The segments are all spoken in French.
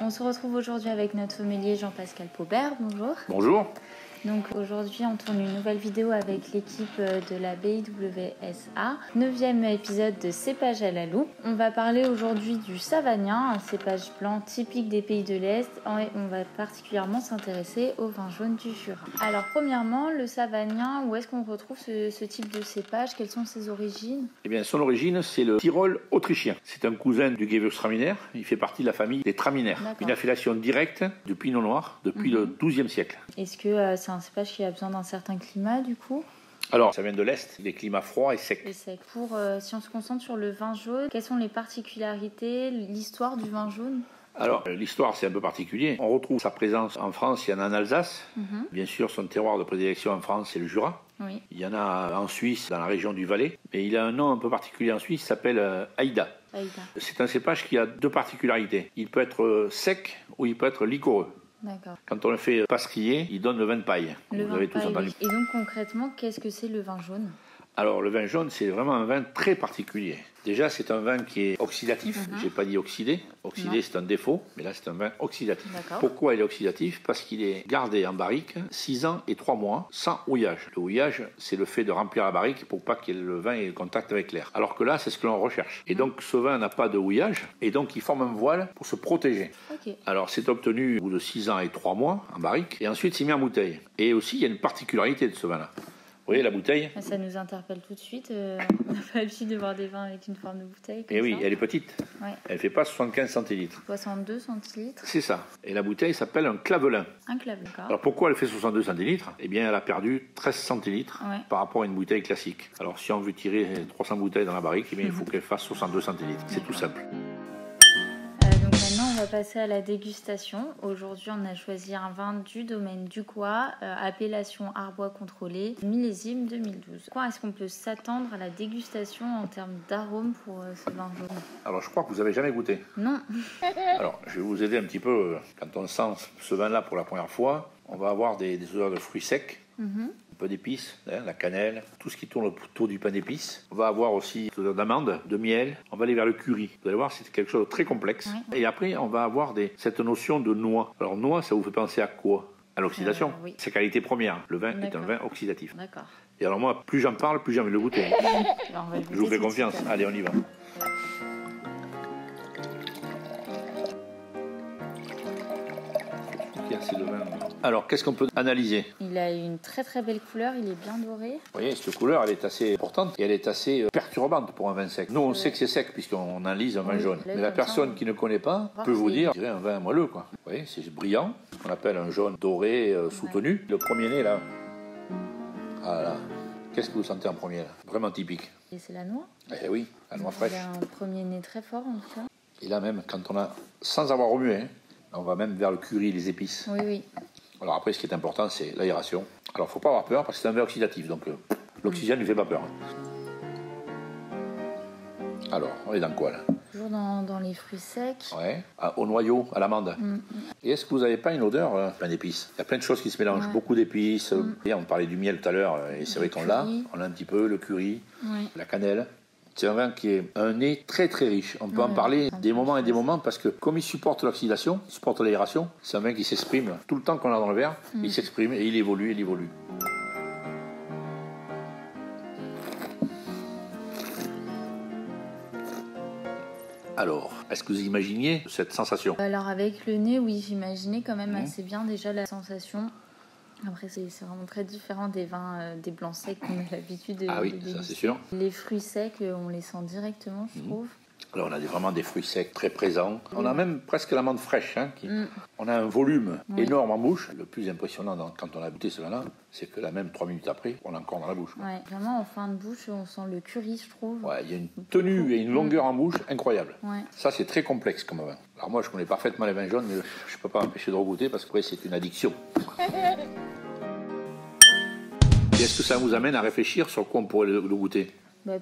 On se retrouve aujourd'hui avec notre sommelier Jean-Pascal Paubert. Bonjour. Bonjour. Donc aujourd'hui, on tourne une nouvelle vidéo avec l'équipe de la BIWSA. 9e épisode de Cépage à la loupe. On va parler aujourd'hui du savagnin, un cépage blanc typique des pays de l'Est. Et on va particulièrement s'intéresser au vin jaune du Jura. Alors premièrement, le savagnin, où est-ce qu'on retrouve ce type de cépage? Quelles sont ses origines? Eh bien, son origine, c'est le Tyrol autrichien. C'est un cousin du Gewürztraminer. Il fait partie de la famille des Traminaires. Une affiliation directe du Pinot Noir depuis le XIIe siècle. Est-ce que c'est un cépage qui a besoin d'un certain climat du coup? Alors, ça vient de l'Est, des climats froids et secs. Si on se concentre sur le vin jaune, quelles sont les particularités, l'histoire du vin jaune? Alors, l'histoire, c'est un peu particulier. On retrouve sa présence en France, il y en a en Alsace. Bien sûr, son terroir de prédilection en France, c'est le Jura. Oui. Il y en a en Suisse, dans la région du Valais. Mais il a un nom un peu particulier en Suisse, il s'appelle Aïda. C'est un cépage qui a deux particularités. Il peut être sec ou il peut être liquoreux. D'accord. Quand on le fait pasquiller, il donne le vin de paille. Vous avez tous entendu. Et donc concrètement, qu'est-ce que c'est le vin jaune? Alors le vin jaune, c'est vraiment un vin très particulier. Déjà, c'est un vin qui est oxydatif. J'ai pas dit oxydé. Oxydé, c'est un défaut, mais là, c'est un vin oxydatif. Pourquoi il est oxydatif? Parce qu'il est gardé en barrique 6 ans et 3 mois sans houillage. Le houillage, c'est le fait de remplir la barrique pour pas que le vin ait contact avec l'air. Alors que là, c'est ce que l'on recherche. Et donc, ce vin n'a pas de houillage, et donc il forme un voile pour se protéger. Alors, c'est obtenu au bout de 6 ans et 3 mois en barrique, et ensuite, c'est mis en bouteille. Et aussi, il y a une particularité de ce vin-là. Vous voyez la bouteille? Ça nous interpelle tout de suite. On n'a pas l'habitude de voir des vins avec une forme de bouteille. Et oui, elle est petite. Ouais. Elle ne fait pas 75 centilitres. 62 centilitres. C'est ça. Et la bouteille s'appelle un clavelin. Un clavelin, d'accord. Alors pourquoi elle fait 62 centilitres? Eh bien, elle a perdu 13 centilitres par rapport à une bouteille classique. Alors si on veut tirer 300 bouteilles dans la barrique, eh bien, il faut qu'elle fasse 62 centilitres. C'est tout simple. Maintenant, on va passer à la dégustation. Aujourd'hui, on a choisi un vin du domaine du Goix, appellation Arbois contrôlée, millésime 2012. Quand est-ce qu'on peut s'attendre à la dégustation en termes d'arôme pour ce vin jaune? Alors, je crois que vous n'avez jamais goûté. Non. Alors, je vais vous aider un petit peu. Quand on sent ce vin-là pour la première fois, on va avoir des odeurs de fruits secs. Un peu d'épices, la cannelle, tout ce qui tourne autour du pain d'épices. On va avoir aussi d'amandes, de miel. On va aller vers le curry. Vous allez voir, c'est quelque chose de très complexe. Et après, on va avoir cette notion de noix. Alors, noix, ça vous fait penser à quoi? À l'oxydation. C'est qualité première. Le vin est un vin oxydatif. Et alors moi, plus j'en parle, plus j'ai envie de le goûter. Je vous fais confiance. Allez, on y va. Alors, qu'est-ce qu'on peut analyser? Il a une très très belle couleur, il est bien doré. Vous voyez, cette couleur, elle est assez importante et elle est assez perturbante pour un vin sec. Nous, on sait que c'est sec puisqu'on analyse un vin jaune. Mais la personne qui ne connaît pas peut vous dire, je dirais un vin moelleux, quoi. Vous voyez, c'est brillant, on appelle un jaune doré soutenu. Le premier nez, là, voilà. Qu'est-ce que vous sentez en premier, là? Vraiment typique. Et c'est la noix? Eh oui, la noix fraîche. Il a un premier nez très fort, en tout cas. Et là même, quand on a, sans avoir remué, on va même vers le curry, les épices. Oui. Alors après, ce qui est important, c'est l'aération. Alors, il ne faut pas avoir peur parce que c'est un vin oxydatif, donc l'oxygène ne lui fait pas peur. Alors, on est dans quoi, là? Toujours dans les fruits secs. Ouais, au noyau, à l'amande. Et est-ce que vous n'avez pas une odeur pain d'épices? Il y a plein de choses qui se mélangent, beaucoup d'épices. On parlait du miel tout à l'heure, et c'est vrai qu'on l'a. On a un petit peu le curry, la cannelle. C'est un vin qui est un nez très très riche. On peut en parler des moments et des moments parce que comme il supporte l'oxydation, il supporte l'aération, c'est un vin qui s'exprime tout le temps qu'on a dans le verre. Il s'exprime et il évolue, Alors, est-ce que vous imaginiez cette sensation? Alors avec le nez, oui, j'imaginais quand même assez bien déjà la sensation. Après, c'est vraiment très différent des vins, des blancs secs qu'on a l'habitude de déguster. Ça c'est sûr. Les fruits secs, on les sent directement, je trouve. Alors on a vraiment des fruits secs très présents. On a même presque l'amande fraîche. On a un volume énorme en bouche. Le plus impressionnant quand on a goûté ce vin-là, c'est que là même 3 minutes après, on a encore dans la bouche. Ouais, vraiment en fin de bouche, on sent le curry, je trouve. Ouais, il y a une tenue et une longueur en bouche incroyable. Ça c'est très complexe comme vin. Alors moi je connais parfaitement les vins jaunes, mais je ne peux pas m'empêcher de regoûter parce que c'est une addiction. Et est-ce que ça vous amène à réfléchir sur quoi on pourrait le goûter?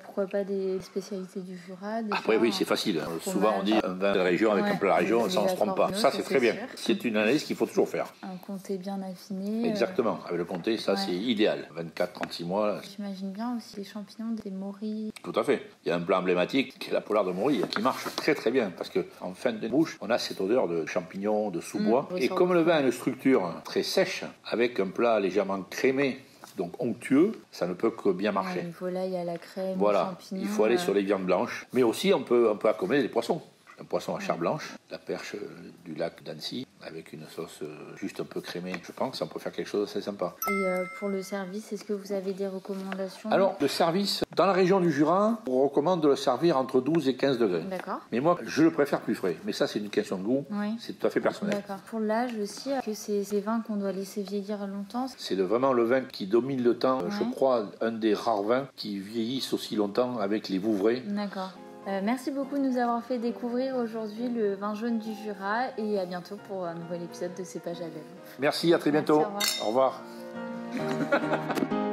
Pourquoi pas des spécialités du Jura déjà, après oui, c'est facile. Souvent on dit un vin de la région avec un plat de la région, ça on ne se trompe pas. Ça c'est très bien. C'est une analyse qu'il faut toujours faire. Un comté bien affiné. Exactement. Avec le comté, ça c'est idéal. 24-36 mois. J'imagine bien aussi les champignons des morilles. Tout à fait. Il y a un plat emblématique qui est la pollard de Morille qui marche très très bien parce qu'en fin de bouche, on a cette odeur de champignons, de sous-bois. Et comme le vin a une structure très sèche, avec un plat légèrement crémé, donc onctueux, ça ne peut que bien marcher. Une volaille à la crème, voilà, champignons, il faut aller sur les viandes blanches. Mais aussi, on peut accommoder des poissons. Un poisson à chair blanche, la perche du lac d'Annecy, avec une sauce juste un peu crémée. Je pense qu'on peut faire quelque chose d'assez sympa. Et pour le service, est-ce que vous avez des recommandations? Alors, le service, dans la région du Jura, on recommande de le servir entre 12 et 15 degrés. D'accord. Mais moi, je le préfère plus frais. Mais ça, c'est une question de goût. Oui. C'est tout à fait personnel. D'accord. Pour l'âge aussi, que c'est des vins qu'on doit laisser vieillir longtemps? C'est vraiment le vin qui domine le temps. Je crois, un des rares vins qui vieillissent aussi longtemps avec les Vouvray. D'accord. Merci beaucoup de nous avoir fait découvrir aujourd'hui le vin jaune du Jura et à bientôt pour un nouvel épisode de Cépage à l'Ève. Merci, à très bientôt. Merci, au revoir. Au revoir.